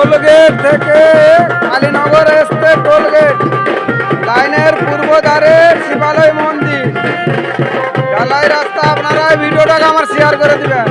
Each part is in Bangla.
টোলগেট থেকে কালীনগর আসতে টোলগেট লাইনের পূর্ব ধারে শিবালয় মন্দির ঢালাই রাস্তা। আপনারা এই ভিডিওটাকে আমার শেয়ার করে দিবেন।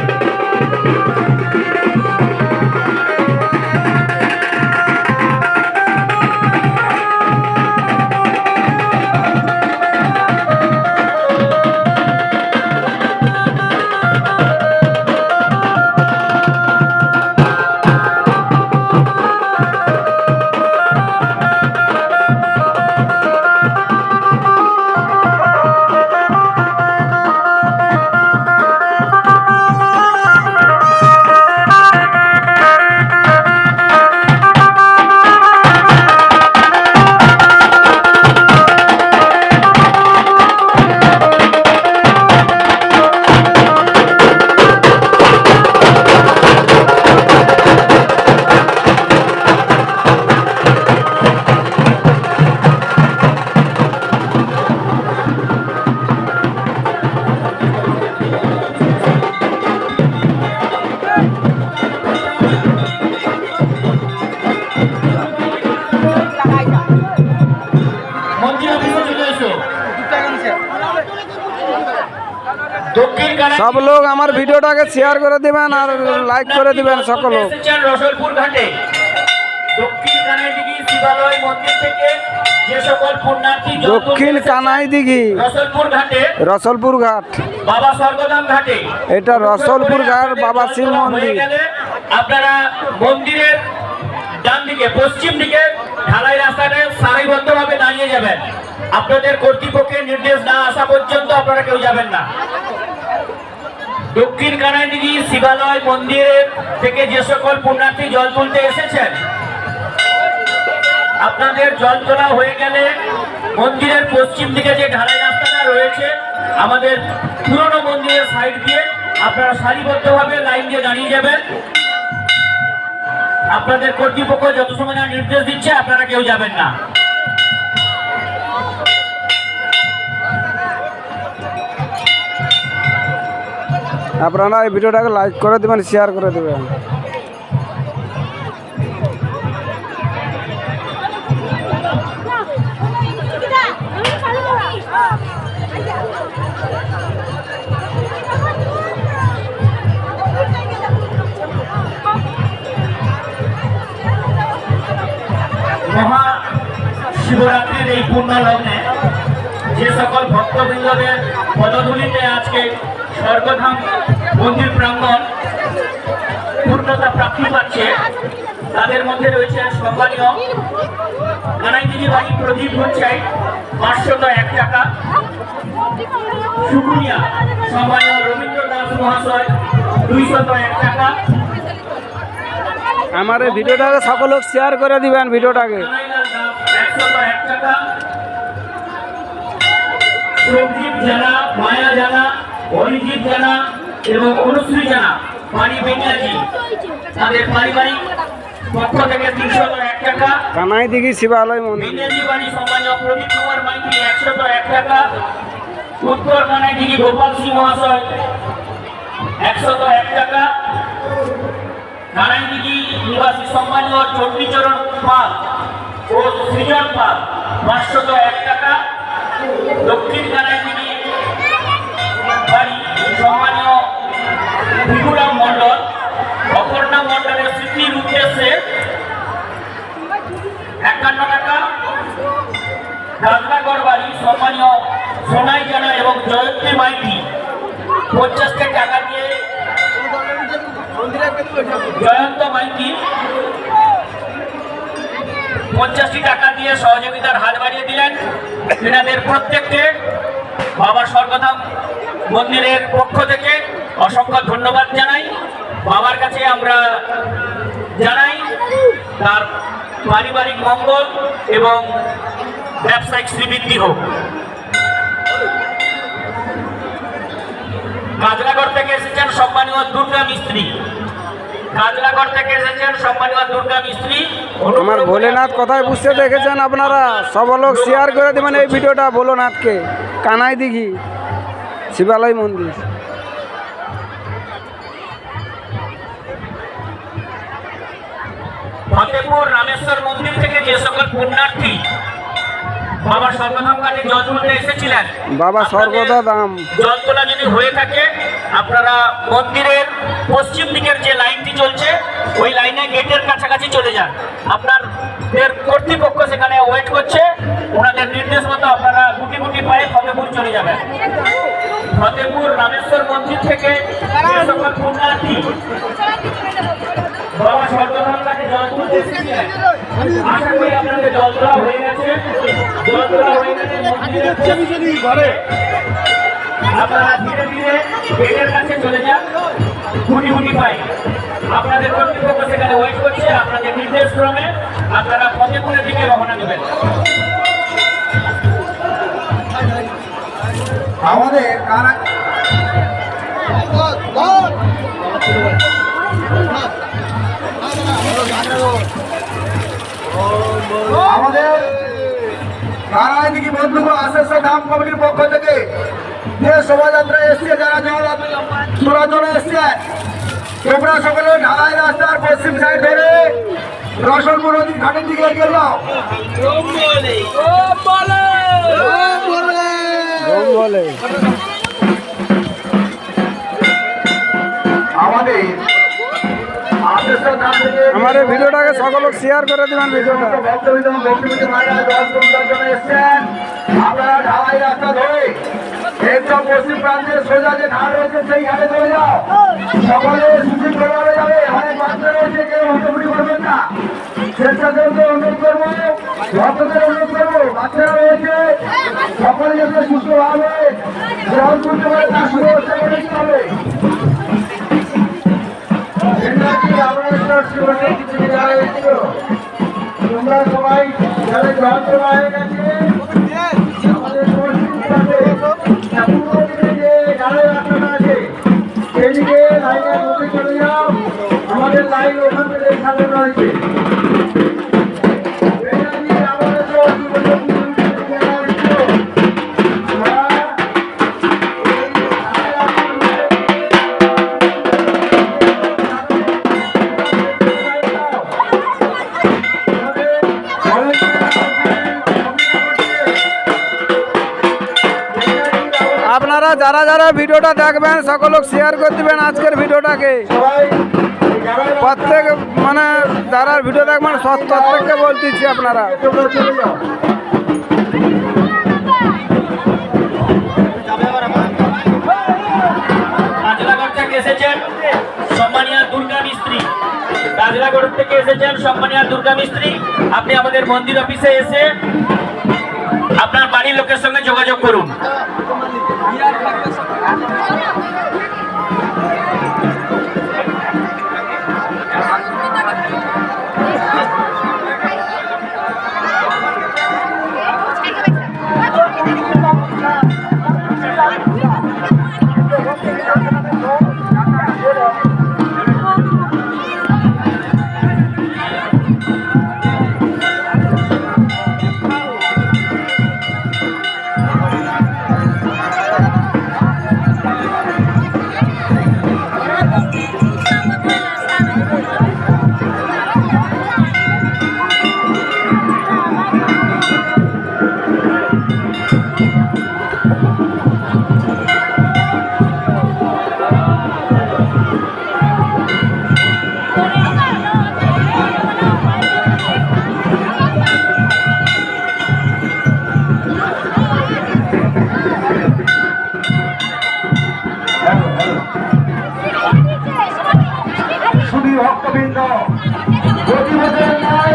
सब लोग हमार वीडियोटाके शेयर করে দিবেন আর লাইক করে দিবেন সকল লোক। রসলপুর ঘাটে দক্ষিণ কানাইদিঘি শিবালয় মন্দির থেকে যে সকল পুণ্যার্থী দক্ষিণ কানাইদিঘি রসলপুর ঘাট বাবা স্বর্গধাম ঘাটে, এটা রসলপুর ঘাট বাবা শিব মন্দির। আপনারা মন্দিরের ডান দিকে পশ্চিম দিকে ঢালাই রাস্তাতে সারিবদ্ধভাবে দাঁড়িয়ে যাবেন। আপনাদের কর্তৃপক্ষের নির্দেশ না আসা পর্যন্ত আপনারা কেউ যাবেন না। দক্ষিণ কানাইদিঘি শিবালয় মন্দিরের থেকে যে সকল পুণ্যার্থী জল তুলতে এসেছেন, আপনাদের জল তোলা হয়ে গেলে মন্দিরের পশ্চিম দিকে যে ঢালাই রাস্তাটা রয়েছে আমাদের পুরনো মন্দিরের সাইড দিয়ে আপনারা সারিবদ্ধভাবে লাইন দিয়ে দাঁড়িয়ে যাবেন। আপনাদের কর্তৃপক্ষ যত সময় না নির্দেশ দিচ্ছে আপনারা কেউ যাবেন না। আপনারা এই ভিডিওটাকে লাইক করে দিবেন, শেয়ার করে দিবেন। মহা শিবরাত্রির এই পূর্ণ লগ্নে যে সকল ভক্তবৃন্দদের পদধূলিতে আজকে স্বর্গধাম মন্দির প্রাঙ্গণ পূর্ণতা প্রাপ্তি পাচ্ছে, তাদের মধ্যে রয়েছে সম্মানীয় কানাইদিঘি বাড়ি প্রদীপ পঞ্চায়েত 501 টাকা, সুকুনিয়া সম্মানীয় রবীন্দ্র দাস মহাশয় 201 টাকা। আমার এই ভিডিওটাকে সকল লোক শেয়ার করে দিবেন। ভিডিওটাকে 101 টাকা, সঞ্জীব জানা, মায়া জানা, অরিজিৎ জানা এবং অনুশ্রী জানা বাড়ি বেঙ্গাজি তাদের পারিবারিক পক্ষ থেকে 301 টাকা। কানাইদিঘি শিবালয় মন্দির বেঙ্গাজি বাড়ি সম্মানীয় প্রদীপ কুমার মাইতি 101 টাকা, উত্তর কানাইদিঘি গোপাল সিং মহাশয় 101 টাকা, কানাইদিঘি নিবাসী সম্মানীয় চণ্ডীচরণ পাল ও সৃজন পাল 501 টাকা, দক্ষিণ কানাইদিঘি বাড়ি সম্মানীয় ভিগুরাম মন্ডল অপর্ণা মন্ডলের স্মৃতির উদ্দেশ্যে 51 টাকা, রাজনাগর বাড়ি সম্মানীয় সোনাই জানা এবং জয়ন্তী মাইতি 50 টাকা দিয়ে জয়ন্ত মাইতি 50 টাকা দিয়ে সহযোগিতার হাত বাড়িয়ে দিলেন। এনাদের প্রত্যেককে বাবা স্বর্গধাম মন্দিরের পক্ষ থেকে অসংখ্য ধন্যবাদ জানাই। বাবার কাছে আমরা জানাই তার পারিবারিক মঙ্গল এবং ব্যবসায়িক শ্রীবৃদ্ধি হোক। কাজলাগড় থেকে এসেছেন সম্মানীয় দুর্গা মিস্ত্রি, কাজলাগড় থেকে এসেছেন সম্মানীয় দুর্গা মিস্ত্রি। আমার ভোলেনাথ কোথায় বুঝতে দেখেছেন আপনারা, সব লোক শেয়ার করে দেবেন এই ভিডিওটা ভোলেনাথকে। কানাইদিঘি শিবালয় মন্দির। ফতেপুর রামেশ্বর মন্দির থেকে যে সকল পুণ্যার্থী বাবা সর্বধাম ঘাটে জল তুলতে এসেছিলেন, বাবা সর্বদা দাম। জল তোলা যদি হয়ে থাকে আপনারা মন্দিরের পশ্চিম দিকের যে লাইনটি চলছে ওই লাইনে গেটের কাছাকাছি চলে যান। আপনাদের কর্তৃপক্ষ সেখানে ওয়েট করছে, ওনাদের নির্দেশ মতো আপনারা গুটি গুটি পায়ে ফতেপুর চলে যাবেন। ফতেপুর রামেশ্বর মন্দির থেকে যে সকল পুণ্যার্থী বাবা সর্বধাম ঘাটে জল তুলতে এসেছিলেন, আশা করি আপনাদের জল তোলা হয়ে গেছে। জল তোলা হয়ে গেছে মন্দিরের ঘরে। আপনারা ধীরে ধীরে গেটের কাছে চলে যান, গুটি গুটি পাই। আপনাদের কর্তৃপক্ষ সেখানে ওয়েট করছে, আপনাদের নির্দেশ ক্রমে আপনারা ফতেপুরের দিকে রওনা দেবেন। আমাদের কারাইদিঘি বন্ধুগণ আসেছে ধাম কমিটির পক্ষ থেকে যে শোভাযাত্রা এসছে, যারা জল তোলার জন্য এসছে, তোমরা সকলে ঢালাই রাস্তার পশ্চিম সাইড ধরে রসলপুর নদীর ঘাটের দিকে এগিয়ে যাও। বলে আমাদের আমার এই ভিডিওটাকে সকল শেয়ার করে দিবেন। ভিডিওটা আপনারা ঢালাই রাস্তা ধরে একদম পশ্চিম প্রান্তের সোজা যে ঘাট রয়েছে সেই ঘাটে চলে যাও। সকলে সুশৃঙ্খলভাবে যাবে, অনেক বাচ্চা রয়েছে, কেউ হুটোপুটি করবেন না। স্বেচ্ছাসেবকদের অনুরোধ করবো, ভক্তদের অনুরোধ করবো, বাচ্চারা রয়েছে, সকলে যাতে সুস্থভাবে জল তুলতে পারে তার সুব্যবস্থা করে দিতে হবে। তোমরা সবাই যারা জল তোলা হয়ে গেছে, আমাদের পশ্চিম প্রান্তে পূর্ব দিকে যে ঢালাই রাস্তাটা আছে সেদিকে লাইনের মধ্যে চলে যাও। আমাদের লাইন ওখান থেকে সাজানো হয়েছে। আপনারা যারা যারা ভিডিওটা দেখবেন সকল শেয়ার করে দিবেন আজকের ভিডিওটাকে। প্রত্যেক মানে যারা ভিডিও দেখবেন প্রত্যেককে বলতেছি আপনারা কাজলাগড় থেকে এসেছেন সম্মানীয় দুর্গা মিস্ত্রি, কাজলাগড় থেকে এসেছেন সম্মানীয় দুর্গা মিস্ত্রি। আপনি আমাদের মন্দির অফিসে এসে আপনার বাড়ির লোকের সঙ্গে যোগাযোগ করুন। ভক্তবৃন্দ প্রতি বছর নাই